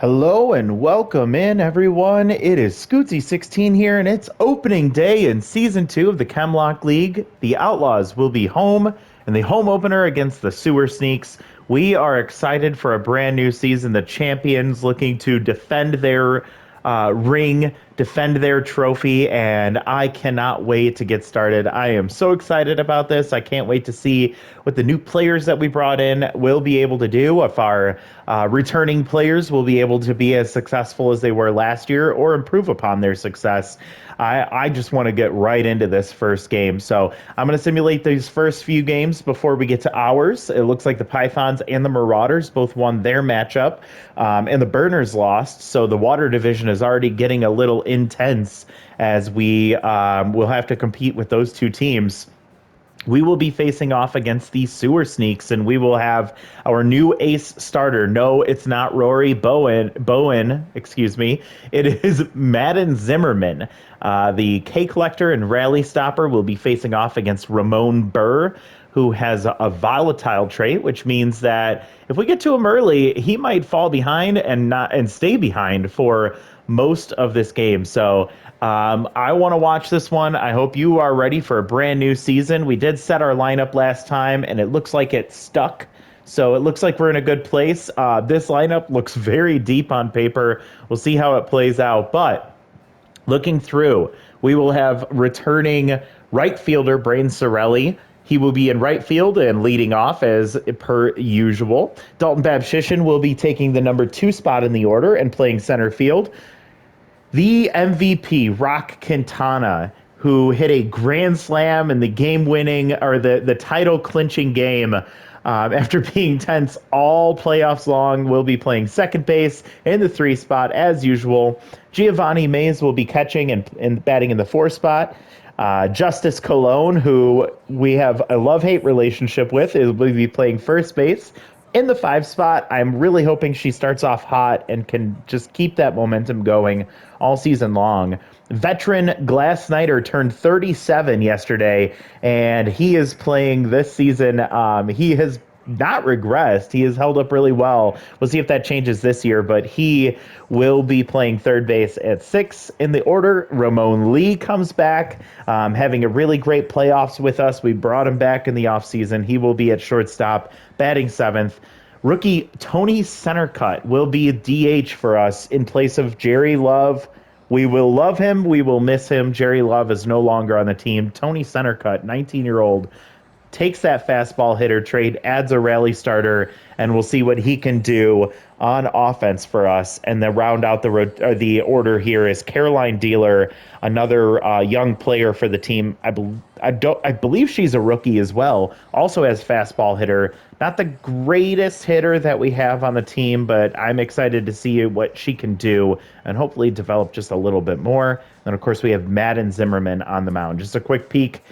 Hello and welcome in, everyone. It is Scootsy16 here, and it's opening day in Season 2 of the Chemlock League. The Outlaws will be home in the home opener against the Sewer Sneaks. We are excited for a brand new season. The champions looking to defend their ring, defend their trophy, and I cannot wait to get started. I am so excited about this. I can't wait to see what the new players that we brought in will be able to do, if our returning players will be able to be as successful as they were last year or improve upon their success. I just want to get right into this first game. So I'm going to simulate these first few games before we get to ours. It looks like the Pythons and the Marauders both won their matchup, and the Burners lost. So the Water Division is already getting a little intense as we will have to compete with those two teams. We will be facing off against the Sewer Sneaks, and we will have our new ace starter. No, it's not Rory Bowen, excuse me. It is Madden Zimmerman. The K Collector and Rally Stopper will be facing off against Ramon Burr, who has a volatile trait, which means that if we get to him early, he might fall behind and stay behind for most of this game. So I want to watch this one. I hope you are ready for a brand new season. We did set our lineup last time, and it looks like it stuck. So it looks like we're in a good place. This lineup looks very deep on paper. We'll see how it plays out. But looking through, we will have returning right fielder Brain Sorelli. He will be in right field and leading off as per usual. Dalton Babshishin will be taking the number 2 spot in the order and playing center field. The MVP, Rock Quintana, who hit a grand slam in the game-winning or the title-clinching game after being tense all playoffs long, will be playing second base in the 3 spot as usual. Giovanni Mays will be catching and batting in the 4 spot. Justice Cologne, who we have a love-hate relationship with, will be playing first base. In the 5 spot, I'm really hoping she starts off hot and can just keep that momentum going all season long. Veteran Glass Snyder turned 37 yesterday, and he is playing this season. He has not regressed. He has held up really well. We'll see if that changes this year, but he will be playing third base at 6 in the order. Ramon Lee comes back, having a really great playoffs with us. We brought him back in the offseason. He will be at shortstop, batting 7th. Rookie Tony Centercut will be a DH for us in place of Jerry Love. We will love him. We will miss him. Jerry Love is no longer on the team. Tony Centercut, 19-year-old, takes that fastball hitter trade, adds a rally starter, and we'll see what he can do on offense for us. And then round out the order here is Caroline Dealer, another young player for the team. I believe she's a rookie as well. Also has fastball hitter. Not the greatest hitter that we have on the team, but I'm excited to see what she can do and hopefully develop just a little bit more. And of course, we have Madden Zimmerman on the mound. Just a quick peek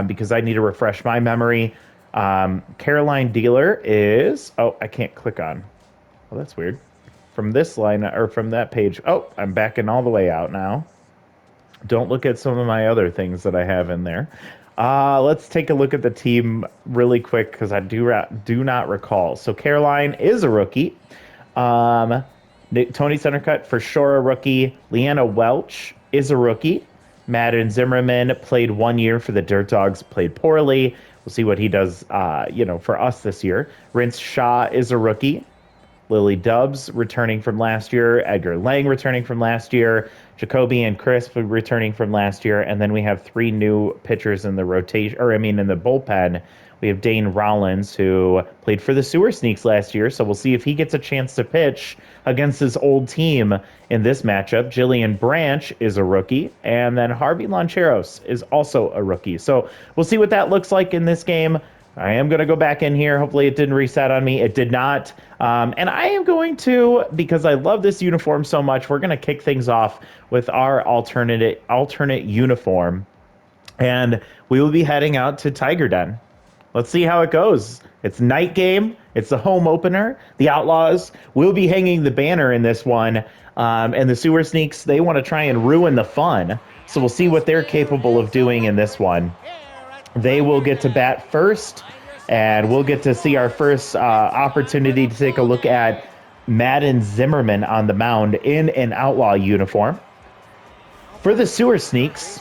because I need to refresh my memory. Caroline Dealer is... Oh, I can't click on. Well, that's weird. From this line, or from that page. Oh, I'm backing all the way out now. Don't look at some of my other things that I have in there. Let's take a look at the team really quick because I do not recall. So Caroline is a rookie. Tony Centercut, for sure a rookie. Leanna Welch is a rookie. Madden Zimmerman played 1 year for the Dirt Dogs, played poorly. We'll see what he does, for us this year. Rince Shaw is a rookie. Lily Dubs returning from last year. Edgar Lang returning from last year. Jacoby and Chris returning from last year. And then we have 3 new pitchers in the rotation, in the bullpen. We have Dane Rollins, who played for the Sewer Sneaks last year, so we'll see if he gets a chance to pitch against his old team in this matchup. Jillian Branch is a rookie, and then Harvey Loncheros is also a rookie. So we'll see what that looks like in this game. I am going to go back in here. Hopefully it didn't reset on me. It did not. And I am going to, because I love this uniform so much, we're going to kick things off with our alternate uniform. And we will be heading out to Tiger Den. Let's see how it goes. It's night game. It's the home opener. The Outlaws will be hanging the banner in this one. And the Sewer Sneaks, they want to try and ruin the fun. So we'll see what they're capable of doing in this one. They will get to bat first, and we'll get to see our first opportunity to take a look at Madden Zimmerman on the mound in an Outlaw uniform. For the Sewer Sneaks,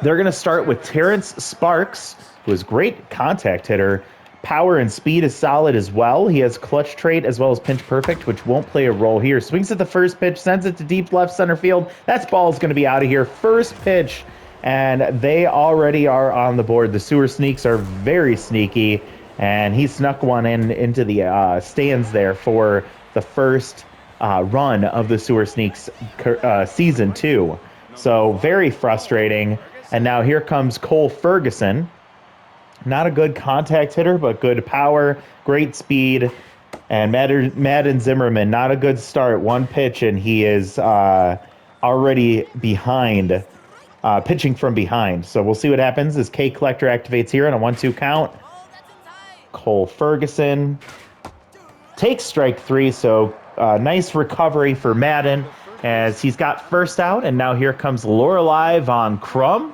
they're going to start with Terrence Sparks, who is a great contact hitter. Power and speed is solid as well. He has clutch trait as well as pinch perfect, which won't play a role here. Swings at the first pitch, sends it to deep left center field. That ball is going to be out of here. First pitch, and they already are on the board. The Sewer Sneaks are very sneaky, and he snuck one into the stands there for the first run of the Sewer Sneaks season 2. So very frustrating. And now here comes Cole Ferguson. Not a good contact hitter, but good power, great speed. And Madden Zimmerman, not a good start. One pitch, and he is already behind, pitching from behind. So we'll see what happens as K Collector activates here on a 1-2 count. Cole Ferguson takes strike 3, so nice recovery for Madden as he's got first out, and now here comes Lorelei Von Crum.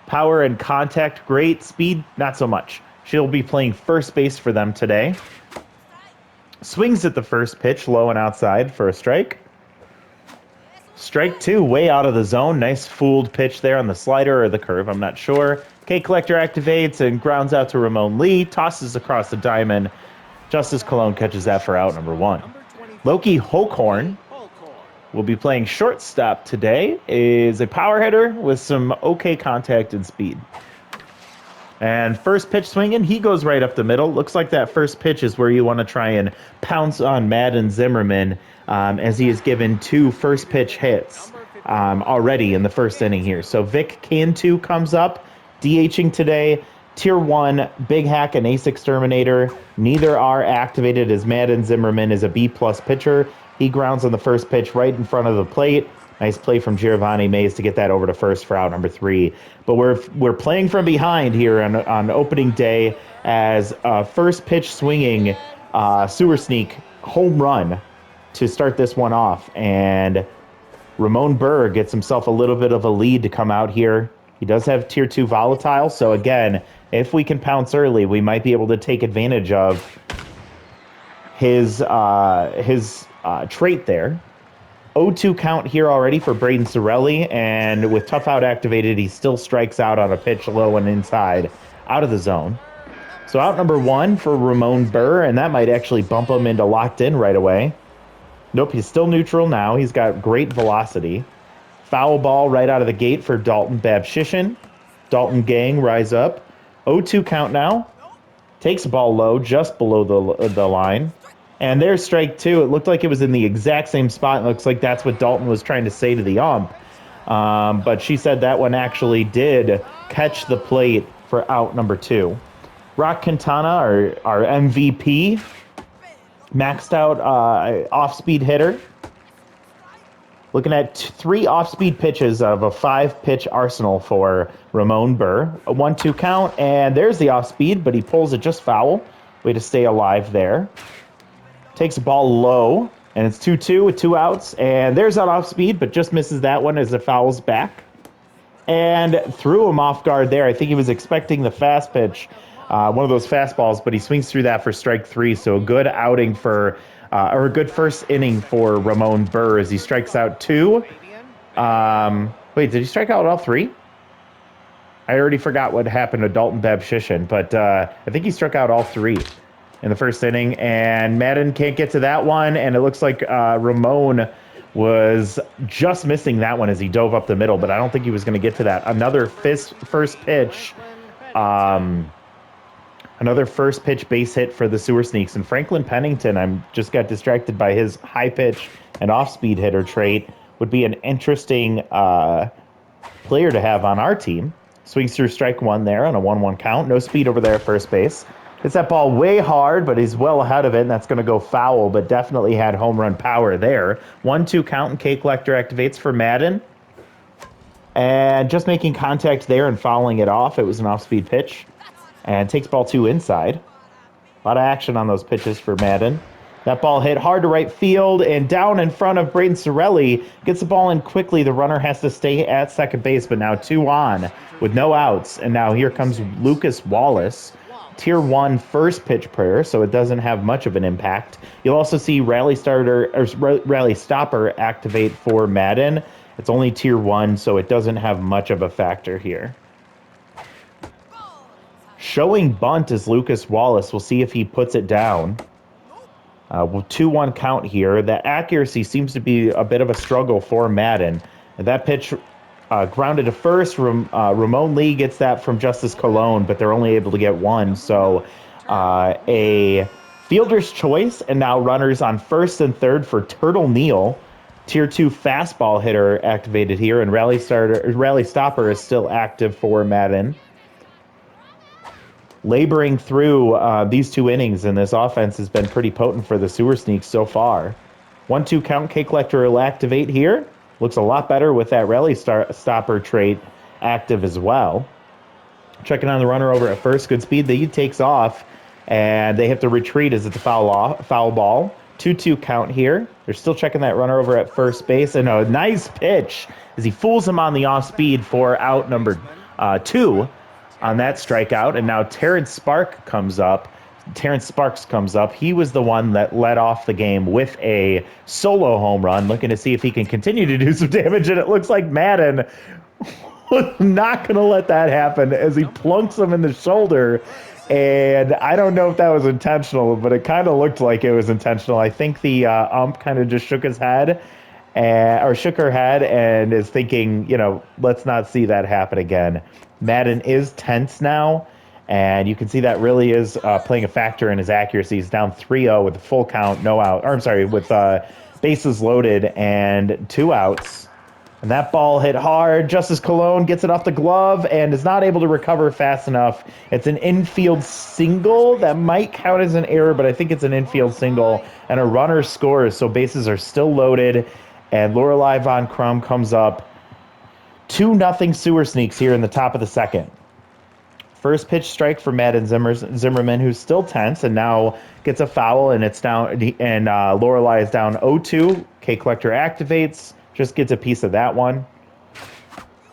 Power and contact, great. Speed, not so much. She'll be playing first base for them today. Swings at the first pitch, low and outside for a strike. Strike 2, way out of the zone. Nice fooled pitch there on the slider or the curve, I'm not sure. K Collector activates and grounds out to Ramon Lee. Tosses across the diamond. Justice Cologne catches that for out number 1. Loki Hochhorn will be playing shortstop today. Is a power hitter with some okay contact and speed. And first pitch swinging, he goes right up the middle. Looks like that first pitch is where you want to try and pounce on Madden Zimmerman, as he has given 2 first pitch hits already in the first inning here. So Vic Cantu comes up, DHing today. Tier 1, Big Hack and Ace Exterminator. Neither are activated as Madden Zimmerman is a B-plus pitcher. He grounds on the first pitch right in front of the plate. Nice play from Giovanni Mays to get that over to first for out number 3. But we're playing from behind here on opening day as first pitch swinging Sewer Sneak home run to start this one off. And Ramon Burr gets himself a little bit of a lead to come out here. He does have Tier 2 Volatile, so again, if we can pounce early, we might be able to take advantage of his trait there. 0-2 count here already for Braden Sorelli, and with Tough Out activated, he still strikes out on a pitch low and inside, out of the zone. So out number 1 for Ramon Burr, and that might actually bump him into locked in right away. Nope, he's still neutral now. He's got great velocity. Foul ball right out of the gate for Dalton Babshishin. Dalton gang rise up. 0-2 count now. Takes the ball low, just below the line. And there's strike 2. It looked like it was in the exact same spot. It looks like that's what Dalton was trying to say to the ump. But she said that one actually did catch the plate for out number 2. Rock Quintana, our MVP, maxed out off-speed hitter. Looking at 3 off-speed pitches out of a 5-pitch arsenal for Ramon Burr. A 1-2 count, and there's the off-speed, but he pulls it just foul. Way to stay alive there. Takes the ball low, and it's 2-2 with 2 outs. And there's that off-speed, but just misses that one as it fouls back. And threw him off guard there. I think he was expecting the fast pitch, one of those fastballs, but he swings through that for strike 3. So a good outing for... or a good first inning for Ramon Burr as he strikes out 2. Wait, did he strike out all 3? I already forgot what happened to Dalton Babshishin, but I think he struck out all 3 in the first inning. And Madden can't get to that one, and it looks like Ramon was just missing that one as he dove up the middle, but I don't think he was going to get to that. Another first pitch. Another first pitch base hit for the Sewer Sneaks. And Franklin Pennington, I just got distracted by his high pitch and off-speed hitter trait, would be an interesting player to have on our team. Swings through strike 1 there on a 1-1 count. No speed over there at first base. Hits that ball way hard, but he's well ahead of it, and that's going to go foul, but definitely had home run power there. 1-2 count, and K Collector activates for Madden. And just making contact there and fouling it off. It was an off-speed pitch. And takes ball 2 inside. A lot of action on those pitches for Madden. That ball hit hard to right field and down in front of Braden Sorelli. Gets the ball in quickly. The runner has to stay at second base, but now 2 on with no outs. And now here comes Lucas Wallace. Tier 1 first pitch prayer, so it doesn't have much of an impact. You'll also see Rally Stopper activate for Madden. It's only Tier 1, so it doesn't have much of a factor here. Showing bunt is Lucas Wallace. We'll see if he puts it down. 2-1 count here. The accuracy seems to be a bit of a struggle for Madden. That pitch grounded to first. Ramon Lee gets that from Justice Colon, but they're only able to get one. So a fielder's choice, and now runners on first and third for Turtle Neal. Tier 2 fastball hitter activated here, and Rally Stopper is still active for Madden. Laboring through these 2 innings, and this offense has been pretty potent for the Sewer Sneaks so far. 1-2 count. K Collector will activate here. Looks a lot better with that Rally Stopper trait active as well. Checking on the runner over at first. Good speed. The he takes off, and they have to retreat as it's a foul ball. 2-2 count here. They're still checking that runner over at first base, and a nice pitch as he fools him on the off speed for out number 2. On that strikeout, and now Terrence Sparks comes up. He was the one that led off the game with a solo home run, looking to see if he can continue to do some damage, and it looks like Madden was not going to let that happen as he plunks him in the shoulder, and I don't know if that was intentional, but it kind of looked like it was intentional. I think the ump kind of just shook his head, or shook her head, and is thinking, let's not see that happen again. Madden is tense now, and you can see that really is playing a factor in his accuracy. He's down 3-0 with a full count, with bases loaded and 2 outs. And that ball hit hard. Justice Colon gets it off the glove and is not able to recover fast enough. It's an infield single. That might count as an error, but I think it's an infield single. And a runner scores, so bases are still loaded. And Lorelei Von Crum comes up. 2-0 Sewer Sneaks here in the top of the second. First pitch strike for Madden Zimmerman, who's still tense and now gets a foul, and it's down. And Lorelei is down 0-2. K Collector activates, just gets a piece of that one,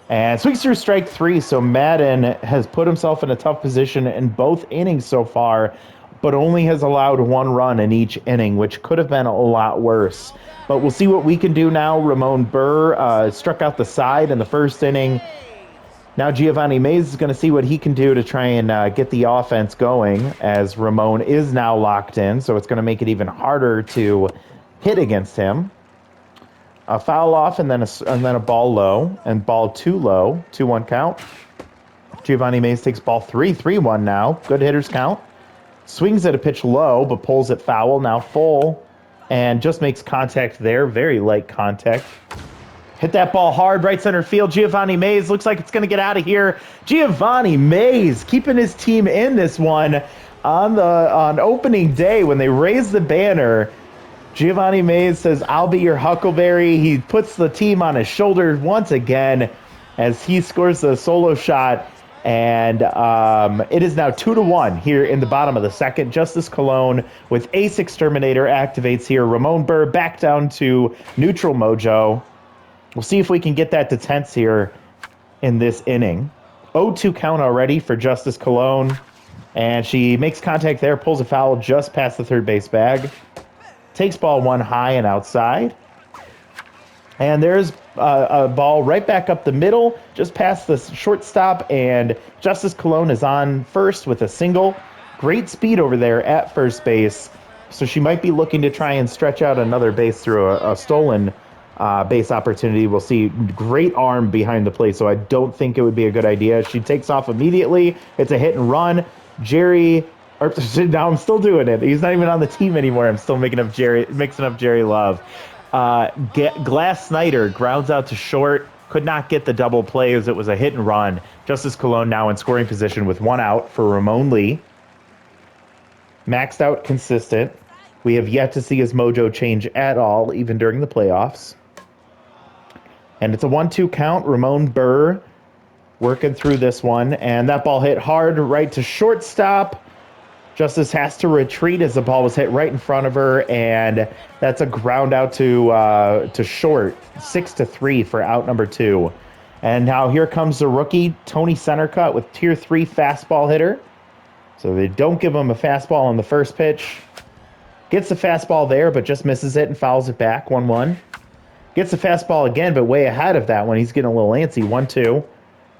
and swings through strike 3. So Madden has put himself in a tough position in both innings so far, but only has allowed 1 run in each inning, which could have been a lot worse. But we'll see what we can do now. Ramon Burr struck out the side in the first inning. Now Giovanni Mays is going to see what he can do to try and get the offense going, as Ramon is now locked in, so it's going to make it even harder to hit against him. A foul off, and then a ball low, and ball 2 low, 2-1 count. Giovanni Mays takes ball 3, 3-1 now. Good hitters count. Swings at a pitch low, but pulls it foul, now full, and just makes contact there, very light contact. Hit that ball hard, right center field. Giovanni Mays looks like it's going to get out of here. Giovanni Mays keeping his team in this one on opening day when they raise the banner. Giovanni Mays says, "I'll be your Huckleberry." He puts the team on his shoulders once again as he scores the solo shot. And it is now 2-1 here in the bottom of the second. Justice Colon with Ace Exterminator activates here. Ramon Burr back down to neutral mojo. We'll see if we can get that to tense here in this inning. 0-2 count already for Justice Colon. And she makes contact there, pulls a foul just past the third base bag. Takes ball 1 high and outside. And there's a ball right back up the middle, just past the shortstop, and Justice Colon is on first with a single. Great speed over there at first base, so she might be looking to try and stretch out another base through a stolen base opportunity. We'll see. Great arm behind the plate, so I don't think it would be a good idea. She takes off immediately. It's a hit and run. Now I'm still doing it. He's not even on the team anymore. I'm still mixing up Jerry Love. Glass Snyder grounds out to short. Could not get the double play as it was a hit and run. Justice Colon now in scoring position with 1 out for Ramon Lee. Maxed out consistent. We have yet to see his mojo change at all, even during the playoffs. And it's a 1-2 count. Ramon Burr working through this one. And that ball hit hard right to shortstop. Justice has to retreat as the ball was hit right in front of her, and that's a ground out to short, 6-3 for out number 2. And now here comes the rookie, Tony Centercut, with tier 3 fastball hitter. So they don't give him a fastball on the first pitch. Gets the fastball there, but just misses it and fouls it back. 1-1. Gets the fastball again, but way ahead of that one. He's getting a little antsy. 1-2.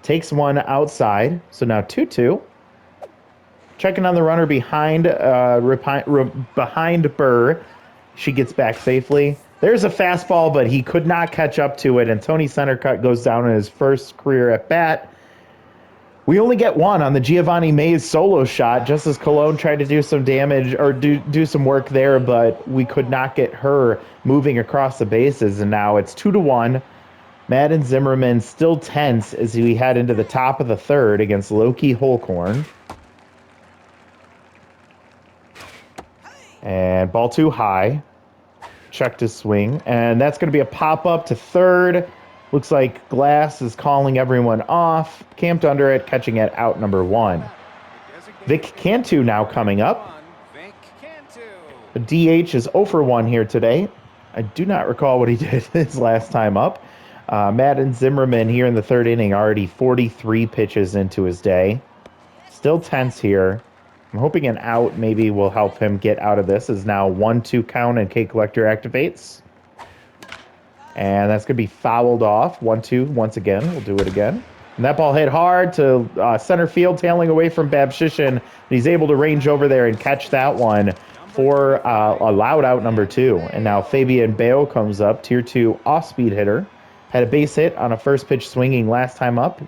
Takes one outside. So now 2-2. Checking on the runner behind behind Burr. She gets back safely. There's a fastball, but he could not catch up to it, and Tony Centercut goes down in his first career at bat. We only get one on the Giovanni Mays solo shot, just as Cologne tried to do some damage or do some work there, but we could not get her moving across the bases, and now it's 2-1. Madden Zimmerman still tense as we head into the top of the third against Loki Holcorn. And ball too high. Checked his swing, and that's going to be a pop-up to third. Looks like Glass is calling everyone off. Camped under it, catching it out number 1. Vic Cantu now coming up. The DH is 0 for 1 here today. I do not recall what he did his last time up. Madden Zimmerman here in the third inning, already 43 pitches into his day. Still tense here. I'm hoping an out maybe will help him get out of this. Is now 1-2 count and K Collector activates. And that's going to be fouled off. 1-2 once again. We'll do it again. And that ball hit hard to center field, tailing away from Babshishin. He's able to range over there and catch that one for a loud out number 2. And now Fabian Bale comes up, tier 2 off-speed hitter. Had a base hit on a first pitch swinging last time up.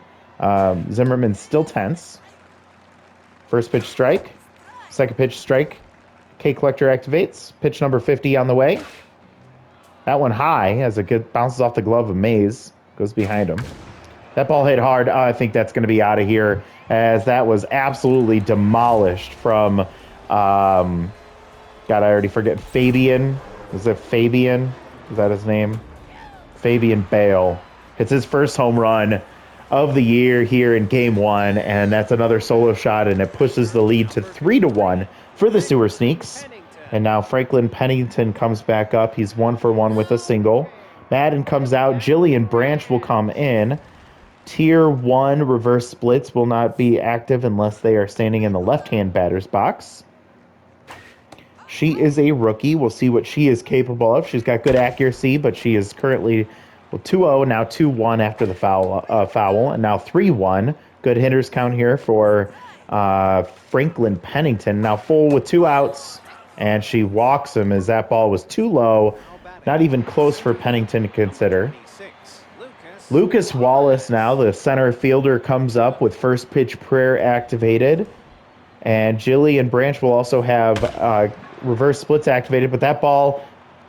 Zimmerman's still tense. First pitch strike. Second pitch strike. K Collector activates. Pitch number 50 on the way. That one high as it bounces off the glove of Mays. Goes behind him. That ball hit hard. I think that's going to be out of here as that was absolutely demolished from, God, I already forget. Fabian. Is it Fabian? Is that his name? Fabian Bale. It's his first home run of the year here in game 1, and that's another solo shot, and it pushes the lead to 3-1 for the Sewer Sneaks. And now Franklin Pennington comes back up. He's 1 for 1 with a single. Madden comes out. Jillian Branch will come in. Tier 1 reverse splits will not be active unless they are standing in the left-hand batter's box. She is a rookie. We'll see what she is capable of. She's got good accuracy, but she is currently 2-0, now 2-1 after the foul, and now 3-1. Good hitters count here for Franklin Pennington. Now full with 2 outs, and she walks him as that ball was too low. Not even close for Pennington to consider. Lucas Wallace now, the center fielder, comes up with first pitch prayer activated. And Jillian Branch will also have reverse splits activated, but that ball,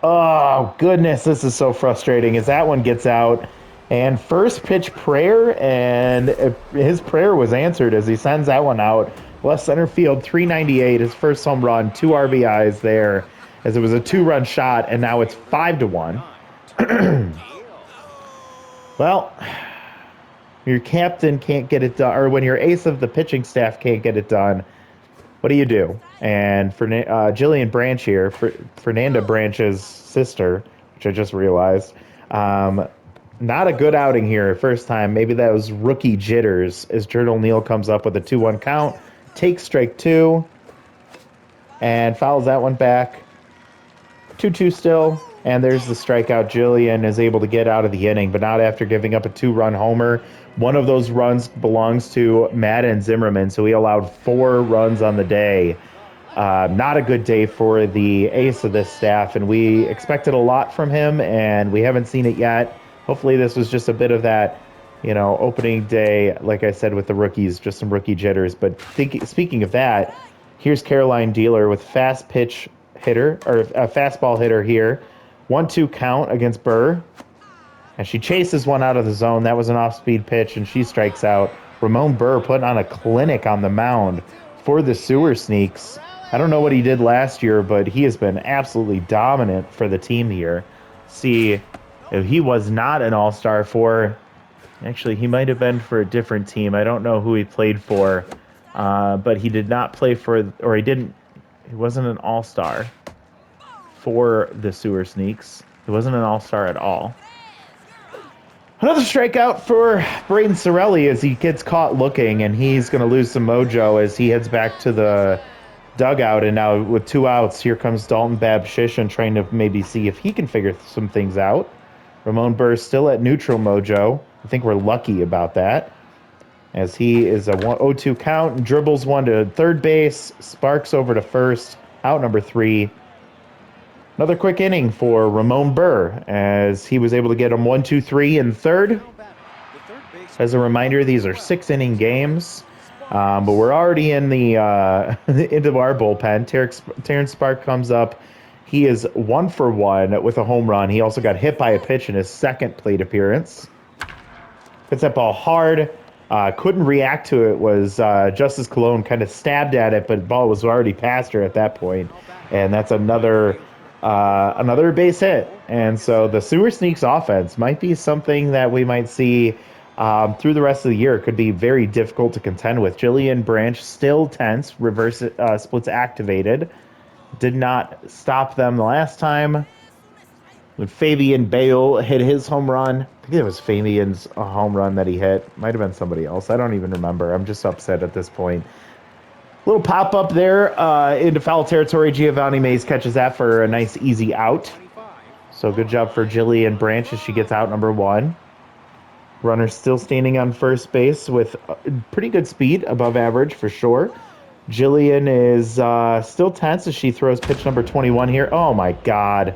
oh goodness, this is so frustrating as that one gets out. And first pitch prayer, and his prayer was answered as he sends that one out. Left center field, 398, his first home run, 2 RBIs there, as it was a 2-run shot, and now it's 5-1. Well, your captain can't get it done, or when your ace of the pitching staff can't get it done, what do you do? And for Jillian Branch here, Fernanda Branch's sister, which I just realized, not a good outing here. First time, maybe that was rookie jitters as Jared O'Neill comes up with a 2-1 count, takes strike 2, and fouls that one back. 2-2 still, and there's the strikeout. Jillian is able to get out of the inning, but not after giving up a 2-run homer. One of those runs belongs to Madden Zimmerman, so he allowed 4 runs on the day. Not a good day for the ace of this staff, and we expected a lot from him, and we haven't seen it yet. Hopefully this was just a bit of that, opening day, like I said, with the rookies, just some rookie jitters. But speaking of that, here's Caroline Dealer with fast pitch hitter, or a fastball hitter here. 1-2 count against Burr. And she chases one out of the zone. That was an off-speed pitch, and she strikes out. Ramon Burr putting on a clinic on the mound for the Sewer Sneaks. I don't know what he did last year, but he has been absolutely dominant for the team here. See, if he was not an all-star for... Actually, he might have been for a different team. I don't know who he played for, but he did not play for... Or he wasn't an all-star for the Sewer Sneaks. He wasn't an all-star at all. Another strikeout for Braden Sorelli as he gets caught looking, and he's going to lose some mojo as he heads back to the dugout. And now with 2 outs, here comes Dalton Babshishin trying to maybe see if he can figure some things out. Ramon Burr still at neutral mojo. I think we're lucky about that, as he is a 0-2 count and dribbles one to third base, sparks over to first, out number 3. Another quick inning for Ramon Burr as he was able to get him 1, 2, 3 in third. As a reminder, these are 6-inning games, but we're already in the into our bullpen. Terrence Spark comes up. He is 1 for 1 with a home run. He also got hit by a pitch in his second plate appearance. Hits that ball hard. Couldn't react to it. Was Justice Cologne kind of stabbed at it, but the ball was already past her at that point, and that's another base hit. And so the Sewer Sneaks offense might be something that we might see through the rest of the year. It could be very difficult to contend with. Jillian Branch still tense, reverse splits activated. Did not stop them the last time. When Fabian Bale hit his home run, I think it was Fabian's home run that he hit. Might have been somebody else. I don't even remember. I'm just upset at this point. Little pop-up there into foul territory. Giovanni Mays catches that for a nice, easy out. So good job for Jillian Branch as she gets out number 1. Runner still standing on first base with pretty good speed, above average for sure. Jillian is still tense as she throws pitch number 21 here. Oh, my God.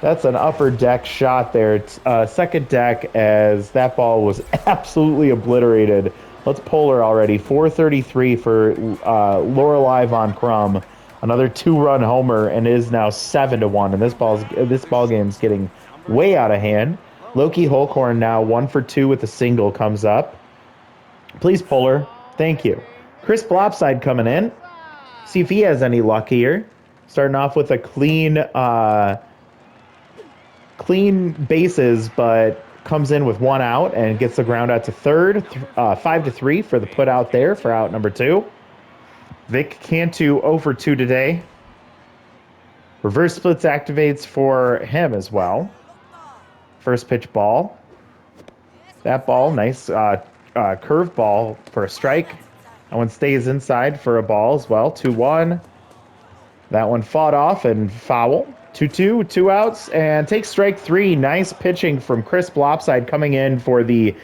That's an upper deck shot there. Second deck as that ball was absolutely obliterated. Let's pull her already. 433 for Lorelei Von Crum. Another 2-run homer, and it is now 7-1. And this ball game's getting way out of hand. Loki Holcorn now 1 for 2 with a single comes up. Please pull her. Thank you. Chris Blopside coming in. See if he has any luck here. Starting off with a clean bases, but comes in with 1 out and gets the ground out to third. 5-3 for the put out there for out number 2. Vic Cantu 0 for 2 today. Reverse splits activates for him as well. First pitch ball. That ball, nice curve ball for a strike. That one stays inside for a ball as well. 2-1. That one fought off and foul. 2-2, 2 outs, and takes strike 3. Nice pitching from Chris Blopside coming in for the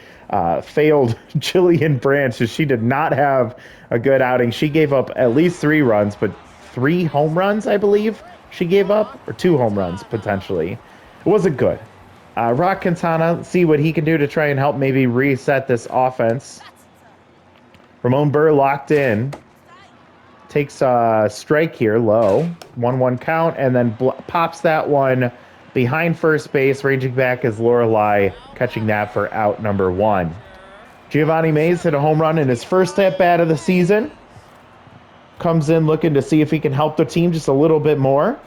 failed Jillian Branch, as she did not have a good outing. She gave up at least 3 runs, but 3 home runs, I believe, she gave up, or 2 home runs, potentially. It wasn't good. Rock Quintana, see what he can do to try and help maybe reset this offense. Ramon Burr locked in. Takes a strike here, low. 1-1 count, and then pops that one behind first base. Ranging back is Lorelei, catching that for out number 1. Giovanni Mays hit a home run in his first at-bat of the season. Comes in looking to see if he can help the team just a little bit more.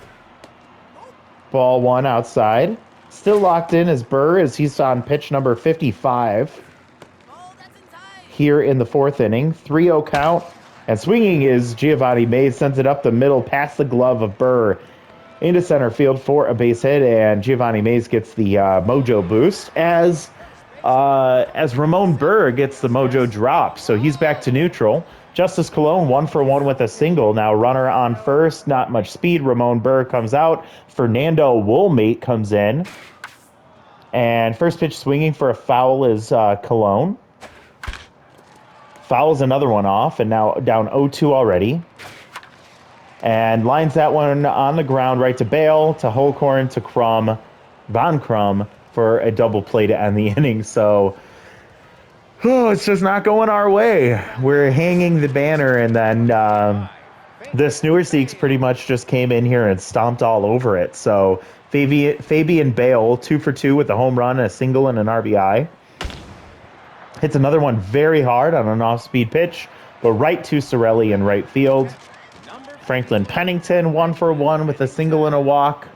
Ball 1 outside. Still locked in as Burr, as he's on pitch number 55. Here in the 4th inning. 3-0 count. And swinging is Giovanni Mays, sends it up the middle past the glove of Burr into center field for a base hit, and Giovanni Mays gets the mojo boost as Ramon Burr gets the mojo drop. So he's back to neutral. Justice Cologne 1 for 1 with a single. Now runner on first, not much speed. Ramon Burr comes out. Fernando Woolmate comes in. And first pitch swinging for a foul is Cologne. Fouls another one off, and now down 0-2 already. And lines that one on the ground right to Bale, to Holcorn, to Von Crum for a double play to end the inning. So, it's just not going our way. We're hanging the banner, and then the Snooer Seeks pretty much just came in here and stomped all over it. So Fabian Bale, 2 for 2 with a home run, a single, and an RBI. Hits another one very hard on an off-speed pitch, but right to Sorelli in right field. Franklin Pennington 1 for 1 with a single and a walk.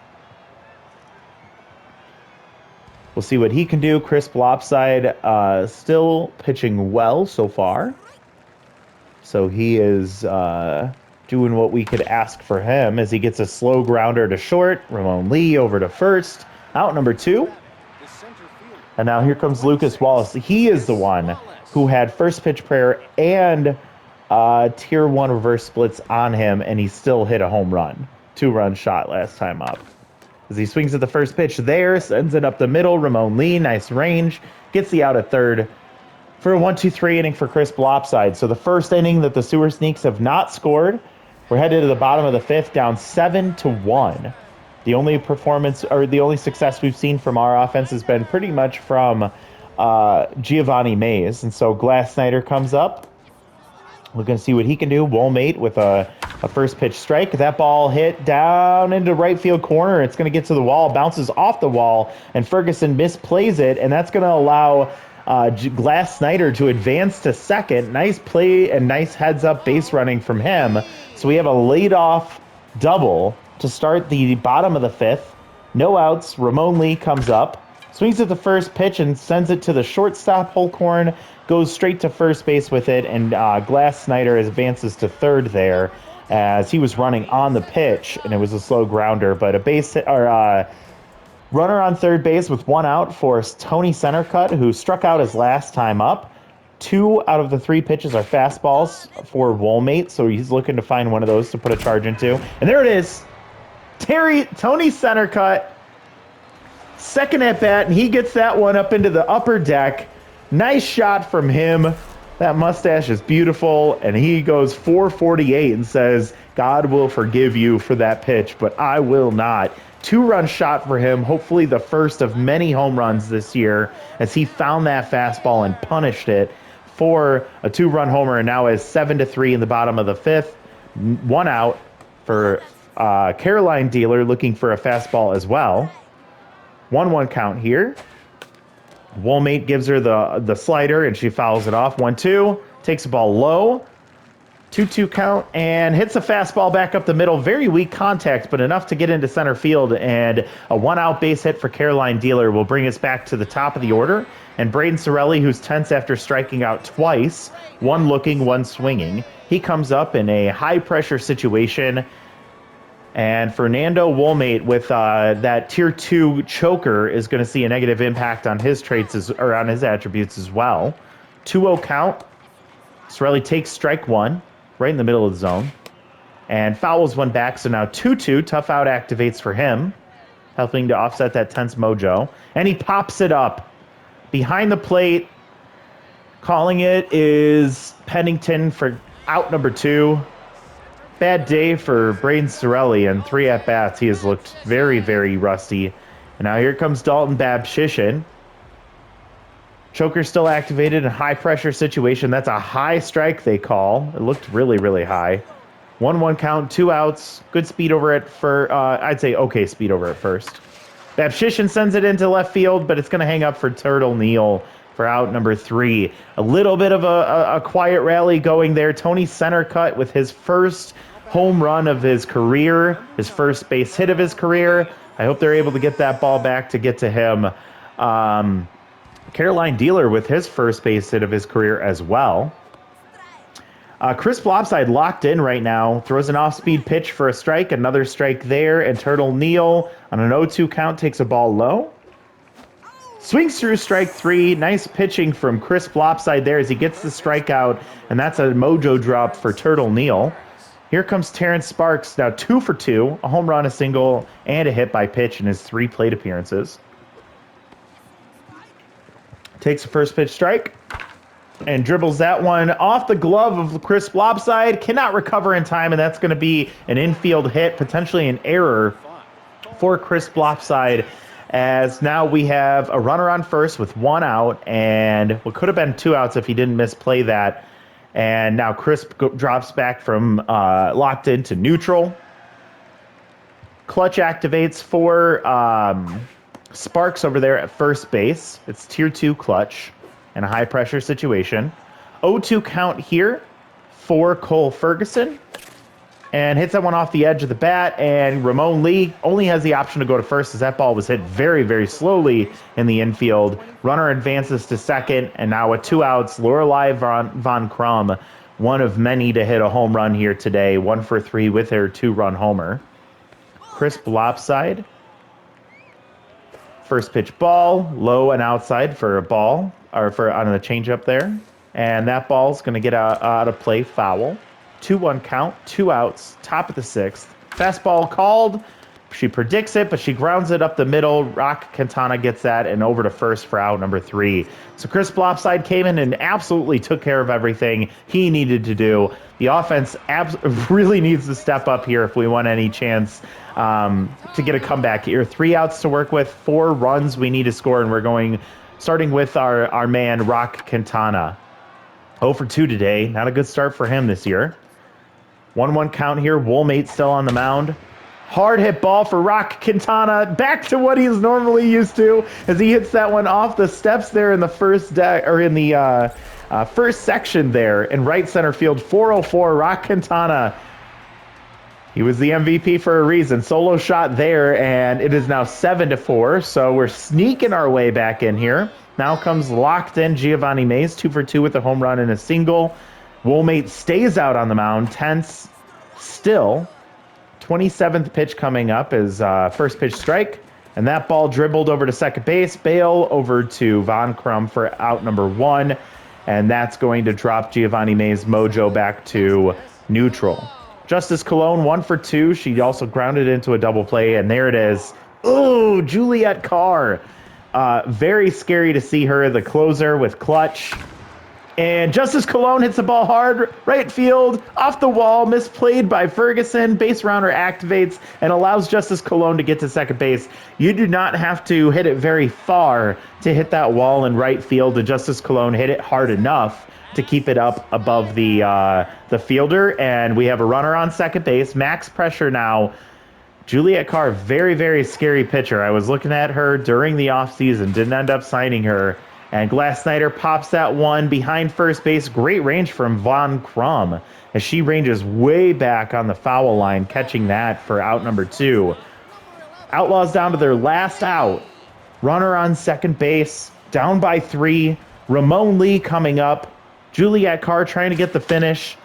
We'll see what he can do. Chris Blopside still pitching well so far. So he is doing what we could ask for him as he gets a slow grounder to short. Ramon Lee over to first. Out number 2. And now here comes Lucas Wallace. He is the one who had first pitch prayer and tier 1 reverse splits on him, and he still hit a home run. 2-run shot last time up. As he swings at the first pitch there, sends it up the middle. Ramon Lee, nice range, gets the out at third for a 1-2-3 inning for Chris Lopside. So the first inning that the Sewer Sneaks have not scored. We're headed to the bottom of the 5th, down 7-1. The only performance, or the only success we've seen from our offense has been pretty much from Giovanni Mays. And so Glass Snyder comes up. We're going to see what he can do. Woolmate with a first pitch strike. That ball hit down into right field corner. It's going to get to the wall, bounces off the wall, and Ferguson misplays it. And that's going to allow Glass Snyder to advance to second. Nice play and nice heads-up base running from him. So we have a laid-off double to start the bottom of the 5th. No outs. Ramon Lee comes up, swings at the first pitch and sends it to the shortstop. Holcorn goes straight to first base with it, and Glass Snyder advances to third there as he was running on the pitch, and it was a slow grounder, but a base hit, or runner on third base with 1 out for Tony Centercut, who struck out his last time up. 2 out of the 3 pitches are fastballs for Woolmate, so he's looking to find one of those to put a charge into. And there it is. Tony Centercut, second at bat, and he gets that one up into the upper deck. Nice shot from him. That mustache is beautiful, and he goes 448 and says, God will forgive you for that pitch, but I will not. 2-run shot for him, hopefully the first of many home runs this year, as he found that fastball and punished it for a 2-run homer, and now is 7-3 in the bottom of the 5th. 1 out for Caroline Dealer, looking for a fastball as well. 1-1 count here. Woolmate gives her the slider, and she fouls it off. 1-2, takes the ball low. 2-2 count, and hits a fastball back up the middle. Very weak contact, but enough to get into center field, and a 1-out base hit for Caroline Dealer will bring us back to the top of the order. And Braden Sorelli, who's tense after striking out twice, 1 looking, 1 swinging. He comes up in a high-pressure situation. And Fernando Woolmate with that tier 2 choker is going to see a negative impact on his traits or on his attributes as well. 2-0 count. Sorelli takes strike 1 right in the middle of the zone and fouls 1 back. So now 2-2. Tough out activates for him, helping to offset that tense mojo. And he pops it up behind the plate. Calling it is Pennington for out number 2. Bad day for Braden Sorelli, and 3 at-bats. He has looked very, very rusty. And now here comes Dalton Babshishin. Choker still activated in high-pressure situation. That's a high strike, they call. It looked really, really high. 1-1 count, 2 outs. Good speed over it for, I'd say okay speed over at first. Babshishin sends it into left field, but it's going to hang up for Turtle Neal for out number 3. A little bit of a quiet rally going there. Tony Centercut with his first home run of his career, his first base hit of his career. I hope they're able to get that ball back to get to him. Caroline Dealer with his first base hit of his career as well. Chris Flopside locked in right now. Throws an off-speed pitch for a strike. Another strike there. And Turtle Neal on an 0-2 count takes a ball low. Swings through strike 3. Nice pitching from Chris Flopside there as he gets the strikeout. And that's a mojo drop for Turtle Neal. Here comes Terrence Sparks, now 2 for 2, a home run, a single, and a hit by pitch in his 3 plate appearances. Takes a first pitch strike and dribbles that one off the glove of Chris Flopside. Cannot recover in time, and that's going to be an infield hit, potentially an error for Chris Flopside, as now we have a runner on first with 1 out, and what could have been 2 outs if he didn't misplay that. And now Chris drops back from locked into neutral. Clutch activates for Sparks over there at first base. It's tier 2 clutch in a high pressure situation. 0-2 count here for Cole Ferguson. And hits that one off the edge of the bat, and Ramon Lee only has the option to go to first as that ball was hit very, very slowly in the infield. Runner advances to second, and now with 2 outs, Lorelei Von Crum, one of many to hit a home run here today, 1 for 3 with her 2-run homer. Chris Flopside First pitch ball, low and outside for a ball, or for on the changeup there. And that ball's going to get out of play, foul. 2-1 count, 2 outs, top of the 6th. Fastball called. She predicts it, but she grounds it up the middle. Rock Quintana gets that and over to first for out number 3. So Chris Blopside came in and absolutely took care of everything he needed to do. The offense really needs to step up here if we want any chance to get a comeback here. 3 outs to work with, 4 runs we need to score, and we're starting with our man, Rock Quintana. 0 for 2 today. Not a good start for him this year. 1-1 count here. Woolmate still on the mound. Hard hit ball for Rock Quintana. Back to what he's normally used to as he hits that one off the steps there in the first deck, or in the first section there in right center field. 404. Rock Quintana. He was the MVP for a reason. Solo shot there, and it is now 7-4. So we're sneaking our way back in here. Now comes locked in Giovanni Mays, 2 for 2 with a home run and a single. Woolmate stays out on the mound, tense still. 27th pitch coming up is first pitch strike, and that ball dribbled over to second base. Bale over to Von Crum for out number 1, and that's going to drop Giovanni Mays' mojo back to neutral. Justice Colon, 1 for 2. She also grounded into a double play, and there it is. Ooh, Juliet Carr. Very scary to see her, the closer with clutch. And Justice Colon hits the ball hard, right field, off the wall, misplayed by Ferguson. Base runner activates and allows Justice Colon to get to second base. You do not have to hit it very far to hit that wall in right field, and Justice Colon hit it hard enough to keep it up above the fielder. And we have a runner on second base. Max pressure now. Juliet Carr, very, very scary pitcher. I was looking at her during the offseason, didn't end up signing her. And Glass Snyder pops that one behind first base. Great range from Von Crum as she ranges way back on the foul line, catching that for out number 2. Outlaws down to their last out. Runner on second base, down by 3. Ramon Lee coming up. Juliet Carr trying to get the finish.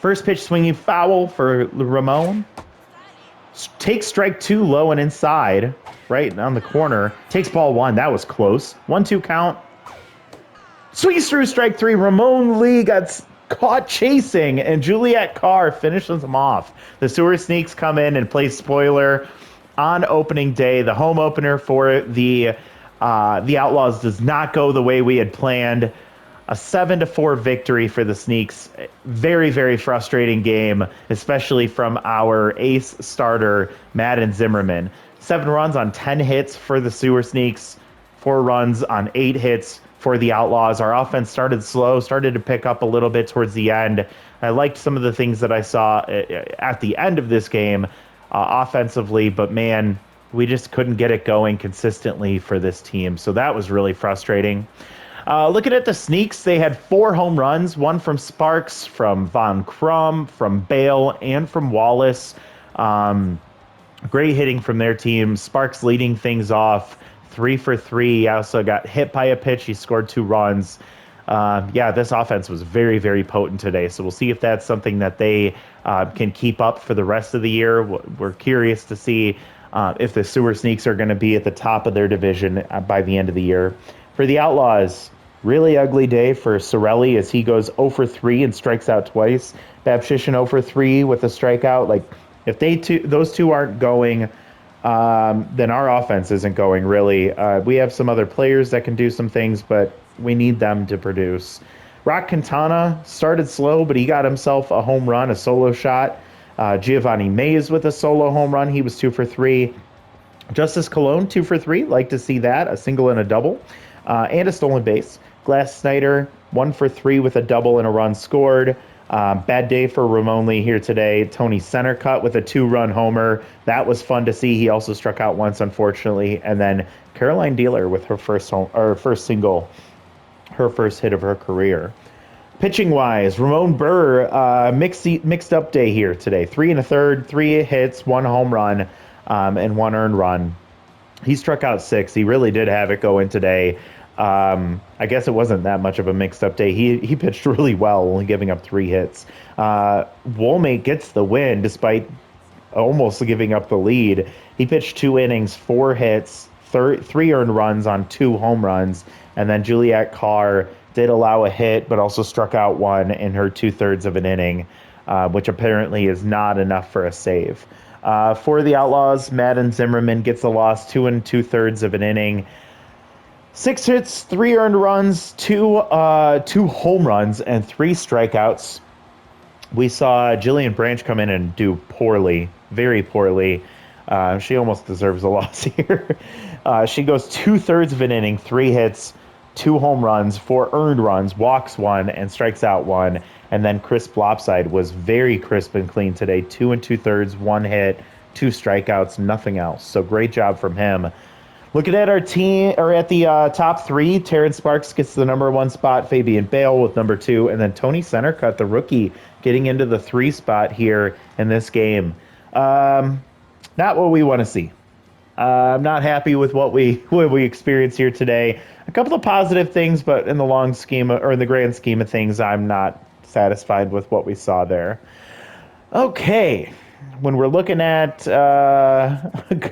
First pitch swinging foul for Ramon. Takes strike 2 low and inside, right on the corner. Takes ball 1. That was close. 1-2 count. Swings through strike 3. Ramon Lee got caught chasing, and Juliet Carr finishes him off. The Sewer Sneaks come in and play spoiler on opening day. The home opener for the Outlaws does not go the way we had planned. A 7-4 victory for the Sneaks. Very, very frustrating game, especially from our ace starter, Madden Zimmerman. 7 runs on 10 hits for the Sewer Sneaks. 4 runs on 8 hits for the Outlaws. Our offense started slow, started to pick up a little bit towards the end. I liked some of the things that I saw at the end of this game offensively, but man, we just couldn't get it going consistently for this team. So that was really frustrating. Looking at the Sneaks, they had 4 home runs, 1 from Sparks, from Von Crum, from Bale, and from Wallace. Great hitting from their team. Sparks leading things off, 3 for 3. He also got hit by a pitch. He scored 2 runs. This offense was very, very potent today. So we'll see if that's something that they can keep up for the rest of the year. We're curious to see if the Sewer Sneaks are going to be at the top of their division by the end of the year. For the Outlaws, really ugly day for Sorelli as he goes 0 for 3 and strikes out twice. Babshishin 0 for 3 with a strikeout. Like, if those two aren't going, then our offense isn't going, really. We have some other players that can do some things, but we need them to produce. Rock Quintana started slow, but he got himself a home run, a solo shot. Giovanni Mays with a solo home run. He was 2 for 3. Justice Colon, 2 for 3. Like to see that. A single and a double. And a stolen base. Glass Snyder, 1 for 3 with a double and a run scored. Bad day for Ramon Lee here today. Tony center cut with a 2-run homer. That was fun to see. He also struck out once, unfortunately. And then Caroline Dealer with her first single, her first hit of her career. Pitching wise, Ramon Burr, mixed up day here today. 3 1/3, 3 hits, 1 home run, and 1 earned run. He struck out 6. He really did have it going today. I guess it wasn't that much of a mixed-up day. He pitched really well, only giving up 3 hits. Woolmate gets the win despite almost giving up the lead. He pitched 2 innings, 4 hits, three earned runs on 2 home runs, and then Juliet Carr did allow a hit, but also struck out 1 in her 2/3 of an inning, which apparently is not enough for a save. For the Outlaws, Madden Zimmerman gets the loss, 2 2/3 of an inning. 6 hits, 3 earned runs, two home runs, and 3 strikeouts. We saw Jillian Branch come in and do poorly, very poorly. She almost deserves a loss here. She goes 2/3 of an inning, 3 hits, 2 home runs, 4 earned runs, walks 1, and strikes out 1. And then Chris Flopside was very crisp and clean today. 2 2/3, 1 hit, 2 strikeouts, nothing else. So great job from him. Looking at our team, or at the top 3, Terrence Sparks gets the number 1 spot, Fabian Bale with number 2, and then Tony Centercut, the rookie, getting into the 3 spot here in this game. Not what we want to see. I'm not happy with what we experienced here today. A couple of positive things, but in the long scheme, or in the grand scheme of things, I'm not satisfied with what we saw there. Okay, when we're looking at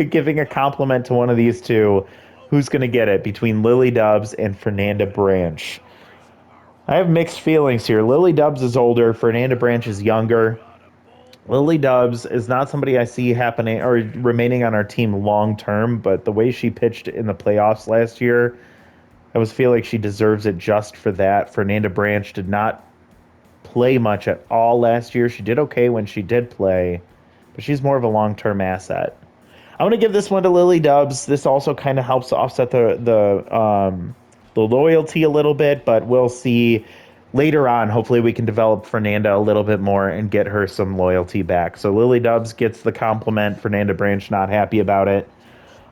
giving a compliment to one of these two, who's going to get it between Lily Dubs and Fernanda Branch? I have mixed feelings here. Lily Dubs is older, Fernanda Branch is younger. Lily Dubs is not somebody I see happening or remaining on our team long term, but the way she pitched in the playoffs last year, I was feel like she deserves it just for that. Fernanda Branch did not play much at all last year. She did okay when she did play, but she's more of a long-term asset. I want to give this one to Lily Dubs. This also kind of helps offset the loyalty a little bit, but we'll see later on. Hopefully we can develop Fernanda a little bit more and get her some loyalty back. So Lily Dubs gets the compliment. Fernanda Branch not happy about it.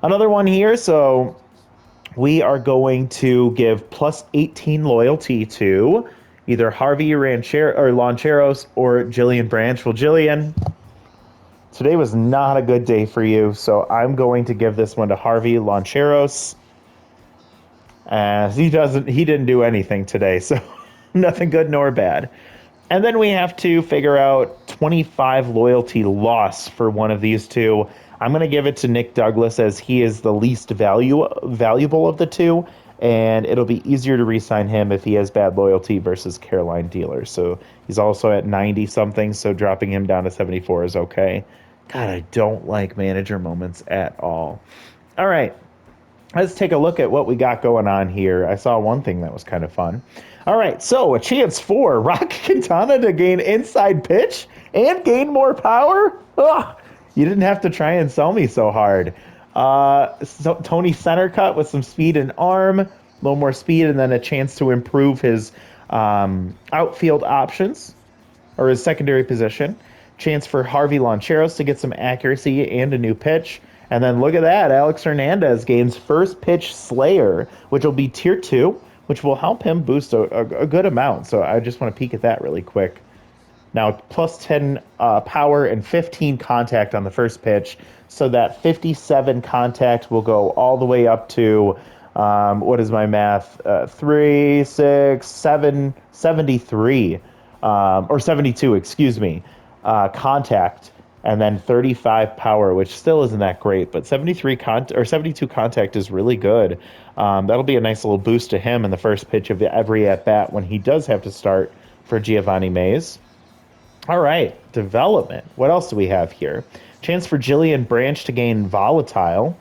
Another one here. So we are going to give plus 18 loyalty to either Harvey Lancheros or Jillian Branch. Well, Jillian, today was not a good day for you, so I'm going to give this one to Harvey Lancheros. He didn't do anything today, so nothing good nor bad. And then we have to figure out 25 loyalty loss for one of these two. I'm going to give it to Nick Douglas as he is the least valuable of the two, and it'll be easier to re-sign him if he has bad loyalty versus Caroline Dealer. So he's also at 90-something, so dropping him down to 74 is okay. God, I don't like manager moments at all. All right, let's take a look at what we got going on here. I saw one thing that was kind of fun. All right, so a chance for Rock Quintana to gain inside pitch and gain more power? Ugh, you didn't have to try and sell me so hard. So Tony Centercut with some speed and arm, a little more speed, and then a chance to improve his outfield options or his secondary position. Chance for Harvey Lancheros to get some accuracy and a new pitch. And then look at that, Alex Hernandez gains first pitch Slayer, which will be tier 2, which will help him boost a good amount. So I just want to peek at that really quick. Now, plus 10 power and 15 contact on the first pitch. So that 57 contact will go all the way up to, what is my math? 3, 6, 7, 73, or 72, excuse me, contact. And then 35 power, which still isn't that great, but 72 contact is really good. That'll be a nice little boost to him in the first pitch of every at-bat when he does have to start for Giovanni Mays. All right, development. What else do we have here? Chance for Jillian Branch to gain volatile.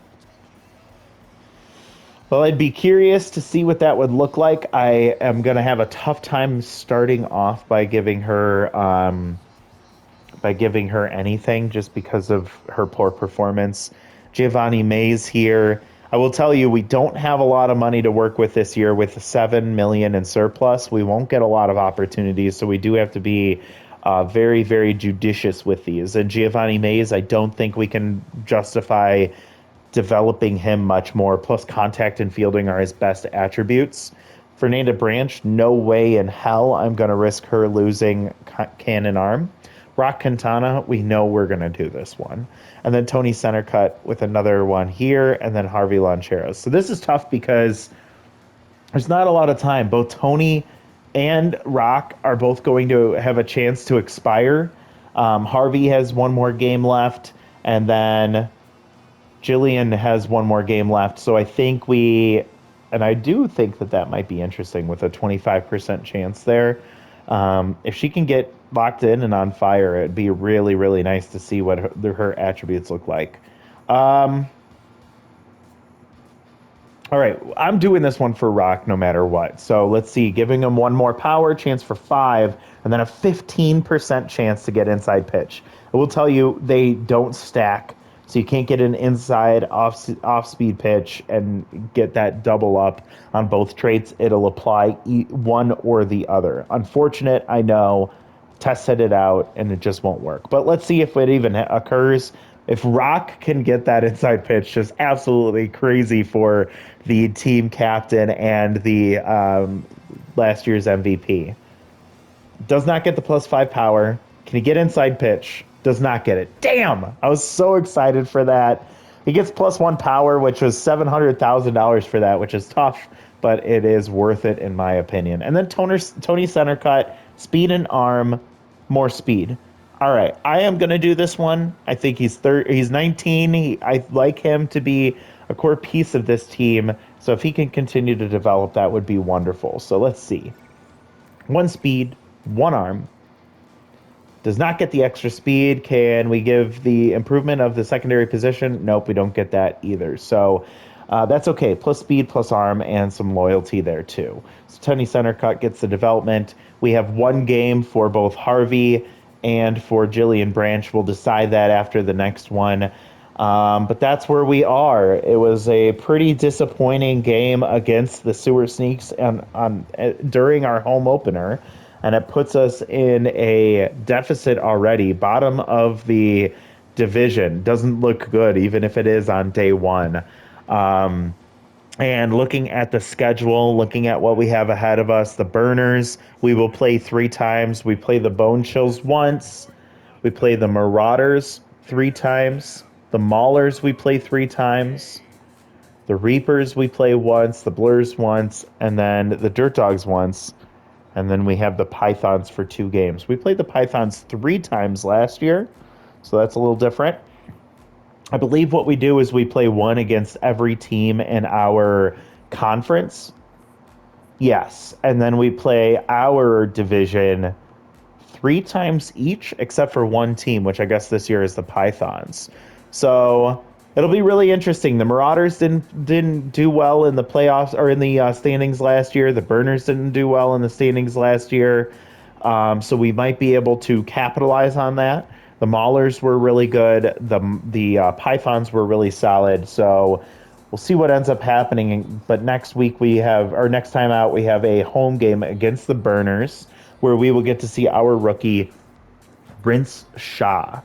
Well, I'd be curious to see what that would look like. I am going to have a tough time starting off by giving her anything just because of her poor performance. Giovanni Mays here. I will tell you, we don't have a lot of money to work with this year with $7 million in surplus. We won't get a lot of opportunities, so we do have to be very, very judicious with these. And Giovanni Mays, I don't think we can justify developing him much more. Plus, contact and fielding are his best attributes. Fernanda Branch, no way in hell I'm going to risk her losing cannon arm. Rock Quintana, we know we're going to do this one. And then Tony Centercut with another one here, and then Harvey Lancheros. So this is tough because there's not a lot of time. Both Tony and Rock are both going to have a chance to expire. Harvey has one more game left, and then Jillian has one more game left, so I think and I do think that that might be interesting with a 25% chance there. If she can get locked in and on fire, it'd be really, really nice to see what her attributes look like. Um, all right, I'm doing this one for Rock no matter what. So let's see, giving him one more power, chance for 5, and then a 15% chance to get inside pitch. I will tell you, they don't stack, so you can't get an inside off speed pitch and get that double up on both traits. It'll apply one or the other. Unfortunate, I know. Tested it out, and it just won't work. But let's see if it even occurs. If Rock can get that inside pitch, just absolutely crazy for the team captain and the last year's MVP. Does not get the +5 power. Can he get inside pitch? Does not get it. Damn! I was so excited for that. He gets +1 power, which was $700,000 for that, which is tough, but it is worth it in my opinion. And then Tony center cut, speed and arm, more speed. All right, I am going to do this one. I think he's 19. I like him to be a core piece of this team. So if he can continue to develop, that would be wonderful. So let's see. 1 speed, 1 arm. Does not get the extra speed. Can we give the improvement of the secondary position? Nope, we don't get that either. So that's okay. Plus speed, plus arm, and some loyalty there too. So Tony center cut gets the development. We have 1 game for both Harvey and for Jillian Branch. We'll decide that after the next one. But that's where we are. It was a pretty disappointing game against the Sewer Sneaks during our home opener, and it puts us in a deficit already. Bottom of the division doesn't look good, even if it is on day 1. And looking at the schedule, looking at what we have ahead of us, the Burners, we will play 3 times. We play the Bone Chills once. We play the Marauders 3 times. The Maulers we play 3 times. The Reapers we play once. The Blurs once. And then the Dirt Dogs once. And then we have the Pythons for 2 games. We played the Pythons 3 times last year, so that's a little different. I believe what we do is we play 1 against every team in our conference. Yes. And then we play our division 3 times each, except for 1 team, which I guess this year is the Pythons. So it'll be really interesting. The Marauders didn't do well in the playoffs or in the standings last year. The Burners didn't do well in the standings last year. So we might be able to capitalize on that. The Maulers were really good. The Pythons were really solid. So we'll see what ends up happening. But next time out, we have a home game against the Burners, where we will get to see our rookie, Prince Shaw.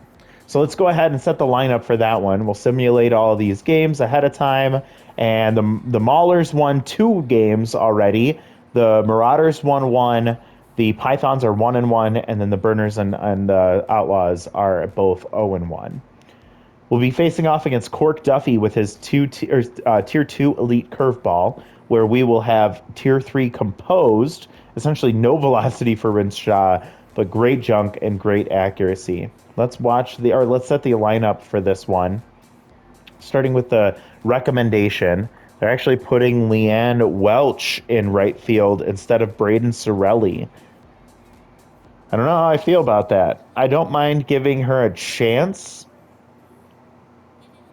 So let's go ahead and set the lineup for that one. We'll simulate all of these games ahead of time. And the Maulers won 2 games already. The Marauders won 1. The Pythons are 1-1, and then the Burners and Outlaws are both 0-1. We'll be facing off against Cork Duffy with his Tier 2 Elite Curveball, where we will have Tier 3 Composed, essentially no velocity for Rinshaw, but great junk and great accuracy. Let's set the lineup for this one. Starting with the recommendation, they're actually putting Leanne Welch in right field instead of Braden Sorelli. I don't know how I feel about that. I don't mind giving her a chance,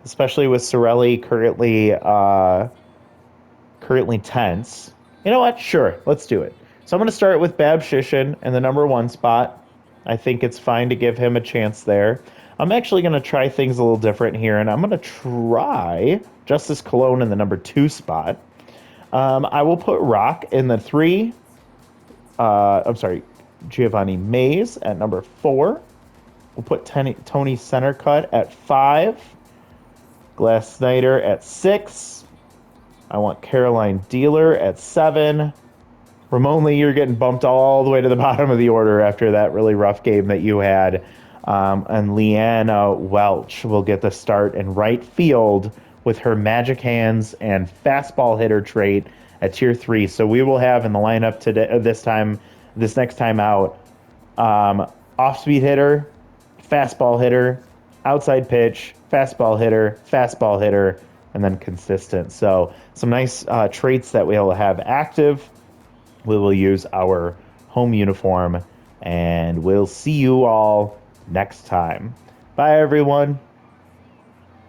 especially with Sorelli currently tense. You know what? Sure, let's do it. So I'm going to start with Bab Shishin in the number 1 spot. I think it's fine to give him a chance there. I'm actually going to try things a little different here, and I'm going to try Justice Cologne in the number 2 spot. I will put Rock in the 3. Giovanni Mays at number 4. We'll put Tony Centercut at 5. Glass Snyder at 6. I want Caroline Dealer at 7. Ramon Lee, you're getting bumped all the way to the bottom of the order after that really rough game that you had. And Leanna Welch will get the start in right field with her magic hands and fastball hitter trait at Tier 3. So we will have in the lineup today, this next time out, off-speed hitter, fastball hitter, outside pitch, fastball hitter, and then consistent. So some nice traits that we'll have active. We will use our home uniform, and we'll see you all next time. Bye, everyone.